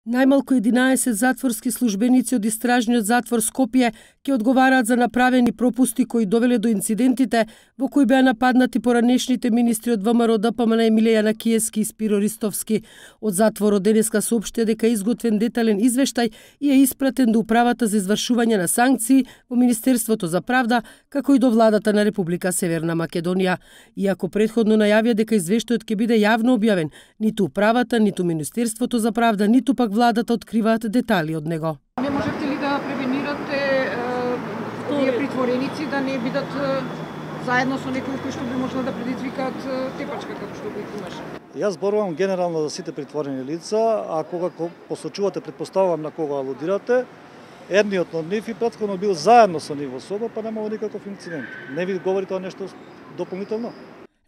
Најмалку 11 затворски службеници од истражниот затвор Скопје ќе одговараат за направени пропусти кои довеле до инцидентите во кои беа нападнати поранешните министри од ВМРО ДПМН Емилија Јанакиевски и Спиро Ристовски. Од затворот денеска соопштија дека е изготвен детален извештај и е испратен до Управата за извршување на санкции во Министерството за правда, како и до владата на Република Северна Македонија. Иако претходно најавија дека извештајот ќе биде јавно објавен, ниту Управата, ниту Министерството за правда, ниту пак владата откриваат детали од него. Не можете ли да превенирате овие притвореници да не бидат заедно со некои кои што би можело да предизвикаат тепачка како што го имаше? Јас зборувам генерално за сите притворени лица, а кога посочувате, претпоставувам на кога алудирате, едниот од нив и претходно бил заедно со нив во соба, па немало никаков инцидент. Не ви говори тоа нешто дополнително?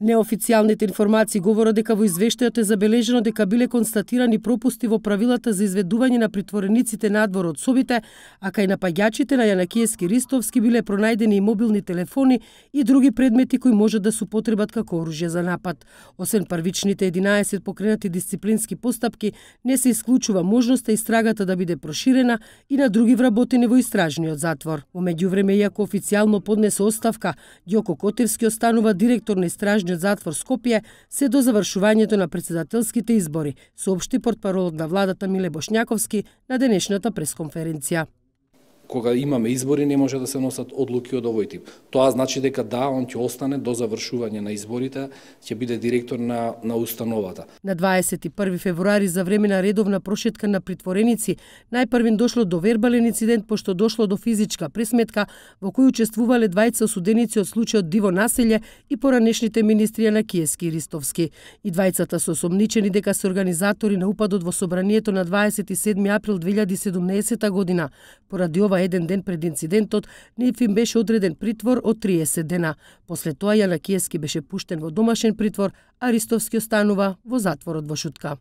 Неофицијалните информации говорат дека во извештајот е забележено дека биле констатирани пропусти во правилата за изведување на притворениците надвор од собите, а кај напаѓачите на Јанакиевски Ристовски биле пронајдени и мобилни телефони и други предмети кои можат да се употребат како оружје за напад. Освен првичните 11 покренати дисциплински постапки, не се исклучува можноста истрагата да биде проширена и на други вработени во истражниот затвор. Во меѓувреме, иако официјално поднесе оставка, Ѓоко Котевски останува директор на истражниот затвор Скопје се до завршувањето на председателските избори, соопшти портпаролот на владата Миле Бошњаковски на денешната пресконференција. Кога имаме избори не може да се носат одлуки од овој тип. Тоа значи дека да, он ќе остане до завршување на изборите, ќе биде директор на установата. На 21 февруари за време на редовна прошетка на притвореници, најпрвен дошло до вербален инцидент пошто дошло до физичка пресметка во кој учествувале двајца осуденици од случајот Диво Населје и поранешните министри Јанакиевски и Ристовски. И двајцата се осомничени дека се организатори на упадот во собранието на 27 април 2017 година. Поради ова еден ден пред инцидентот, нив им беше одреден притвор од 30 дена. После тоа Јанакиевски беше пуштен во домашен притвор, а Ристовски останува во затворот во Шутка.